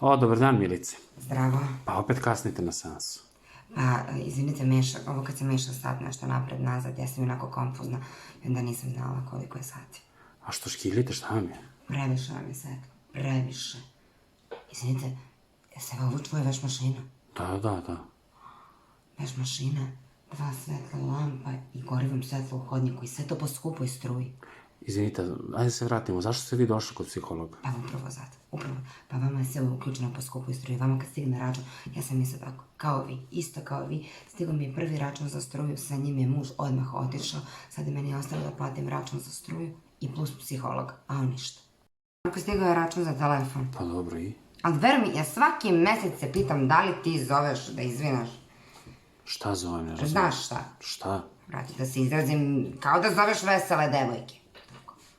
O, dobar dan, Milice. Zdravo. Pa opet kasnite na seansu. Pa, izvinite, ovo kad sam mešala sat nešto napred, nazad, ja sam onako konfuzna i onda nisam znala koliko je sati. A što škiljite, šta vam je? Previše vam je svetlo, previše. Izvinite, je se ovo čuje veš mašina? Da. Veš mašina, 2 svetla lampa i gorivom svetlo u hodniku i sve to po skupoj struji. Izvinite, ajde se vratimo. Zašto ste vi došli kod psihologa? Pa upravo zato, upravo. Pa vama je sve uključeno po skupoj struji. Vama kad stigne račun, ja sam isto tako, kao vi, isto kao vi. Stigao mi je prvi račun za struju, sa njim je muž odmah otišao. Sad je meni ostalo da platim račun za struju i plus psiholog, a on ništa. Ako stigao je račun za telefon. Pa dobro i? Ali veruj mi, ja svaki mesec se pitam da li ti zoveš da izvinaš. Šta zovem, ne razumijem? Znaš šta? Šta? Vrati, da se izrazim, kao da zoveš vesele devojke.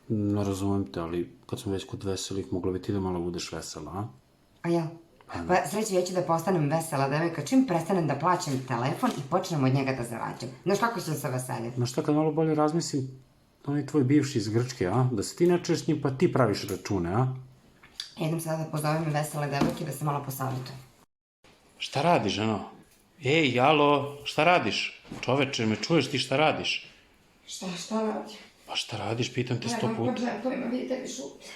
Ne razumijem te, ali kad smo već kod veselih, mogla bi ti da malo budeš vesela, a? A jel? Pa sreće, ja ću da postanem vesela devojka čim prestanem da plaćam telefon i počnem od njega da zarađujem. Znaš kako ću se veseliti? Znaš šta, kad malo bolje razmislim, onaj tvoj bivši iz Grčke, a? Da se ti ne čuješ s njim, pa ti praviš račune, a? Idem sada da pozovem vesele devojke da se malo posavjetujem. Šta radiš, ženo? Ej, alo, šta radiš? Čoveče, me čuješ ti šta radiš? Šta radi? Pa šta radiš, pitam te 100 Gledam puta. po džepovima, vidite mi šuplje.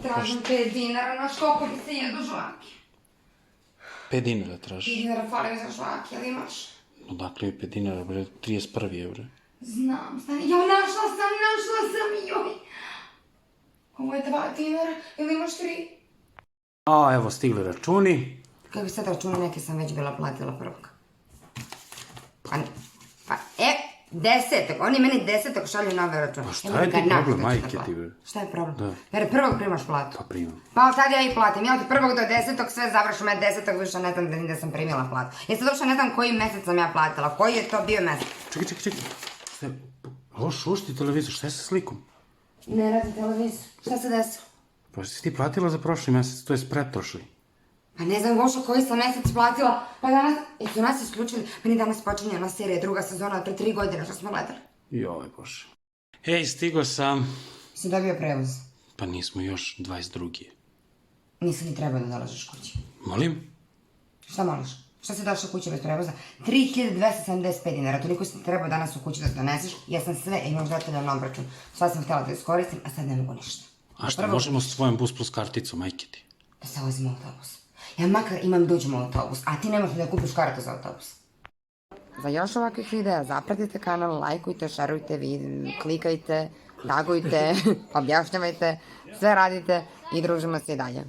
Tražim 5 dinara, znaš koliko bi se jedu žvaki. 5 dinara tražiš. 5 dinara fali mi za žvaki, jel imaš? Odakle mi 5 dinara, bre, 31 evre. Znam, stani, joj, našla sam, joj. Ovo je 2 dinara, jel imaš 3? A, evo, stigli računi. Kako bi sad računa, neke sam već bila platila prvog. Pa, 10. Oni meni 10. šalju nove račune. Pa šta je ti problem, majke ti, bre? Šta je problem? Da. Jer prvog primaš platu. Pa primam. Pa sad ja i platim. Ja od 1. do 10. sve završim, ja 10. više ne znam da sam primila platu. Ja sad uopšte ne znam koji mesec sam ja platila. Koji je to bio mesec? Čekaj. Šta je? Ovo šušti televizor, šta je sa slikom? Ne radi televizor. Šta se desilo? Pa si ti platila za prošli mesec, to je pretprošli. Pa ne znam Gošo koji sam mesec platila. Pa danas, su nas isključili. Meni danas počinje ona serija, 2. sezona od pre 3 godine što smo gledali. Joj, bože. Ej, stigo sam. Si dobio prevoz? Pa nismo još 22. Nisi ni trebao da dolaziš kući. Molim? Šta moliš? Šta si došao kući bez prevoza? 3275 dinara, toliko si trebao danas u kući da doneseš. Ja sam sve, imam detaljan obračun. Šta sam htjela da iskoristim, a sad ne mogu ništa. A šta, možemo s tvojom Bus Plus karticom, majke ti? Da se vozim u autobus. Ja makar imam da uđem u autobus, a ti ne možeš da kupiš kartu za autobus. Za još ovakvih videa zapratite kanal, lajkujte, šerujte, klikajte, tagujte, objašnjavajte, sve radite i družimo se i dalje.